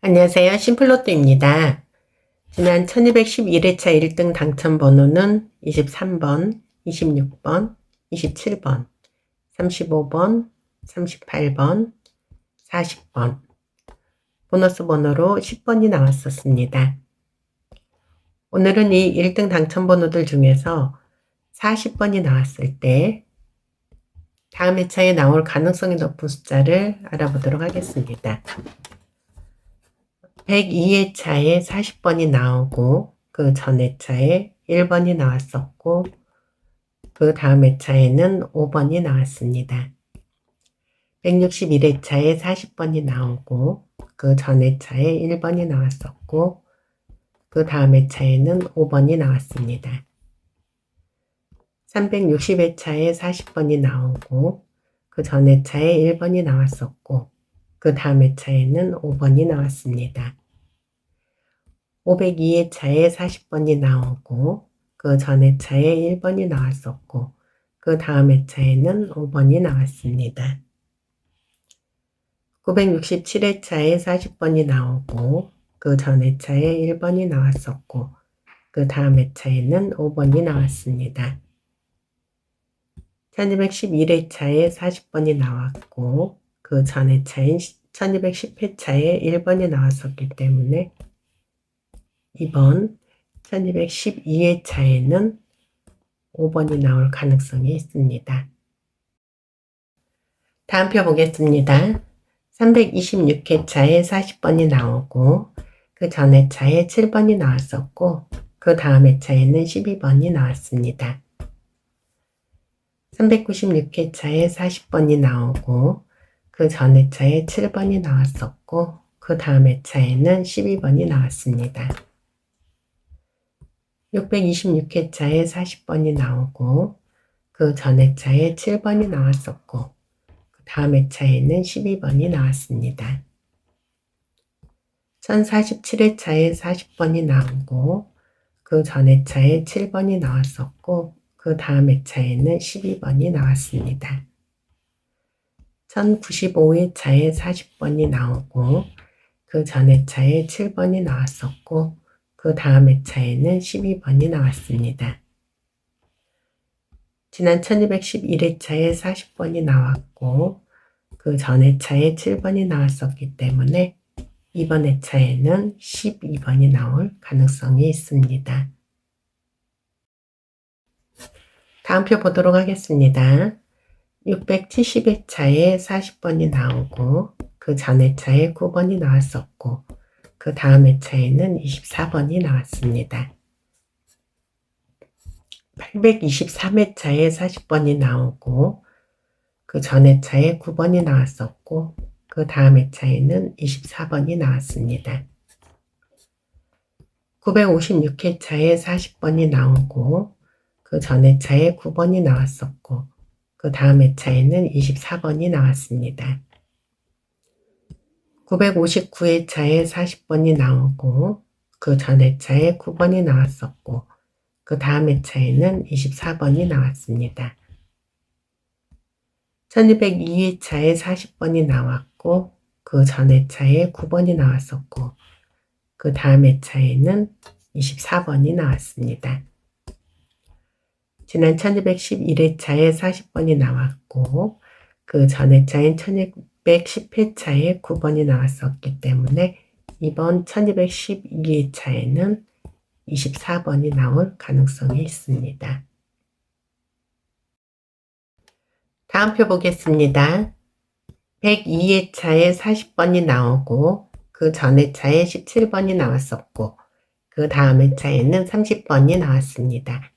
안녕하세요. 심플로또입니다. 지난 1211회차 1등 당첨 번호는 23번, 26번, 27번, 35번, 38번, 40번, 보너스 번호로 10번이 나왔었습니다. 오늘은 이 1등 당첨 번호들 중에서 40번이 나왔을 때 다음 회차에 나올 가능성이 높은 숫자를 알아보도록 하겠습니다. 102회차에 40번이 나오고 그 전 회차에 1번이 나왔었고 그 다음 회차에는 5번이 나왔습니다. 161회차에 40번이 나오고 그 전 회차에 1번이 나왔었고 그 다음 회차에는 5번이 나왔습니다. 360회차에 40번이 나오고 그 전 회차에 1번이 나왔었고 그 다음 회차에는 5번이 나왔습니다. 502회차에 40번이 나오고 그 전 회차에 1번이 나왔었고 그 다음 회차에는 5번이 나왔습니다. 967회차에 40번이 나오고 그 전 회차에 1번이 나왔었고 그 다음 회차에는 5번이 나왔습니다. 1211회차에 40번이 나왔고 그 전 회차인 1210회차에 1번이 나왔었기 때문에 이번 1212회차에는 5번이 나올 가능성이 있습니다. 다음 표 보겠습니다. 326회차에 40번이 나오고 그 전 회차에 7번이 나왔었고 그 다음 회차에는 12번이 나왔습니다. 396회차에 40번이 나오고 그 전 회차에 7번이 나왔었고 그 다음 회차에는 12번이 나왔습니다. 626회차에 40번이 나오고 그 전 회차에 7번이 나왔었고 그 다음 회차에는 12번이 나왔습니다. 1047회차에 40번이 나오고 그 전 회차에 7번이 나왔었고 그 다음 회차에는 12번이 나왔습니다. 1095회차에 40번이 나오고 그 전 회차에 7번이 나왔었고 그 다음 회차에는 12번이 나왔습니다. 지난 1211회차에 40번이 나왔고 그 전 회차에 7번이 나왔었기 때문에 이번 회차에는 12번이 나올 가능성이 있습니다. 다음 표 보도록 하겠습니다. 670회차에 40번이 나오고 그 전 회차에 9번이 나왔었고 그 다음 회차에는 24번이 나왔습니다. 823회차에 40번이 나오고 그 전 회차에 9번이 나왔었고 그 다음 회차에는 24번이 나왔습니다. 956회차에 40번이 나오고 그 전 회차에 9번이 나왔었고 그 다음 회차에는 24번이 나왔습니다. 959회차에 40번이 나오고 그 전 회차에 9번이 나왔었고 그 다음 회차에는 24번이 나왔습니다. 1202회차에 40번이 나왔고 그 전 회차에 9번이 나왔었고 그 다음 회차에는 24번이 나왔습니다. 지난 1211회차에 40번이 나왔고 그 전 회차인 1210회차에 9번이 나왔었기 때문에 이번 1212회차에는 24번이 나올 가능성이 있습니다. 다음 표 보겠습니다. 102회차에 40번이 나오고 그 전 회차에 17번이 나왔었고 그 다음 회차에는 30번이 나왔습니다.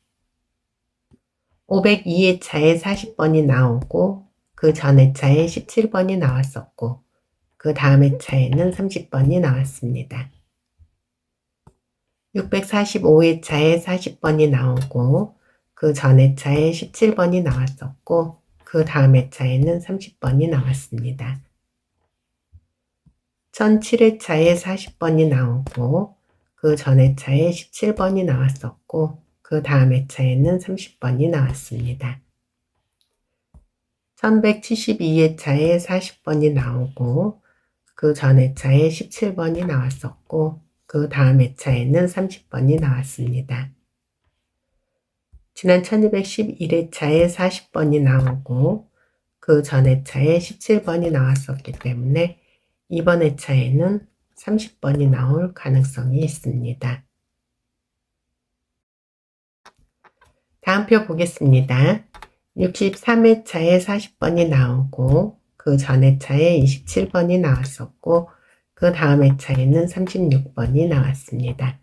502회차에 40번이 나오고 그 전 회차에 17번이 나왔었고 그 다음 회차에는 30번이 나왔습니다. 645회차에 40번이 나오고 그 전 회차에 17번이 나왔었고 그 다음 회차에는 30번이 나왔습니다. 1007회차에 40번이 나오고 그 전 회차에 17번이 나왔었고 그 다음 회차에는 30번이 나왔습니다. 1172회차에 40번이 나오고 그 전 회차에 17번이 나왔었고 그 다음 회차에는 30번이 나왔습니다. 지난 1211회차에 40번이 나오고 그 전 회차에 17번이 나왔었기 때문에 이번 회차에는 30번이 나올 가능성이 있습니다. 다음 표 보겠습니다. 63회차에 40번이 나오고 그 전 회차에 27번이 나왔었고 그 다음 회차에는 36번이 나왔습니다.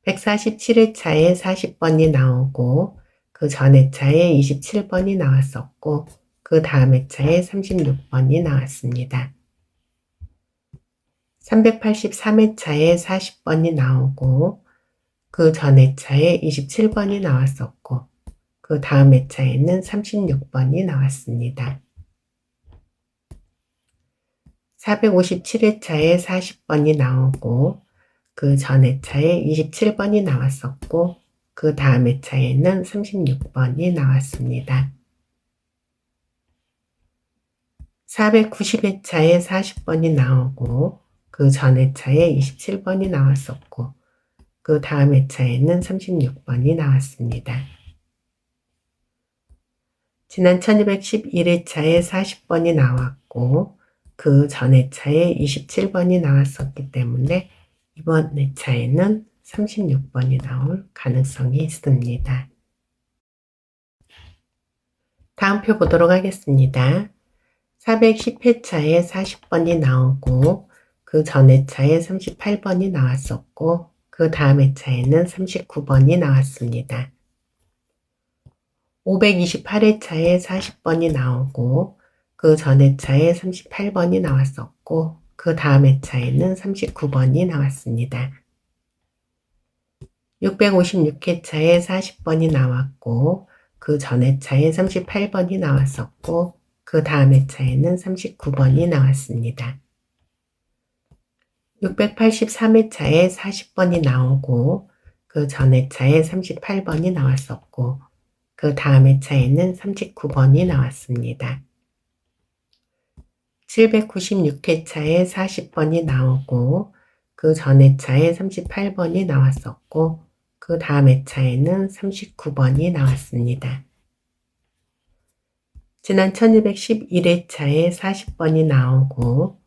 147회차에 40번이 나오고 그 전 회차에 27번이 나왔었고 그 다음 회차에 36번이 나왔습니다. 383회차에 40번이 나오고 그 전 회차에 27번이 나왔었고 그 다음 회차에는 36번이 나왔습니다. 457회차에 40번이 나오고 그 전 회차에 27번이 나왔었고 그 다음 회차에는 36번이 나왔습니다. 490회차에 40번이 나오고 그 전 회차에 27번이 나왔었고 그 다음 회차에는 36번이 나왔습니다. 지난 1211회차에 40번이 나왔고 그 전 회차에 27번이 나왔었기 때문에 이번 회차에는 36번이 나올 가능성이 있습니다. 다음 표 보도록 하겠습니다. 410회차에 40번이 나오고 그 전 회차에 38번이 나왔었고 그 다음 회차에는 39번이 나왔습니다. 528회차에 40번이 나오고 그 전 회차에 38번이 나왔었고 그 다음 회차에는 39번이 나왔습니다. 656회차에 40번이 나왔고 그 전 회차에 38번이 나왔었고 그 다음 회차에는 39번이 나왔습니다. 683회차에 40번이 나오고 그 전 회차에 38번이 나왔었고 그 다음 회차에는 39번이 나왔습니다. 796회차에 40번이 나오고 그 전 회차에 38번이 나왔었고 그 다음 회차에는 39번이 나왔습니다. 지난 1211회차에 40번이 나오고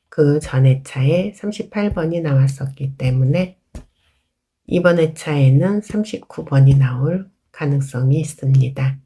그 전 회차에 38번이 나왔었기 때문에 이번 회차에는 39번이 나올 가능성이 있습니다.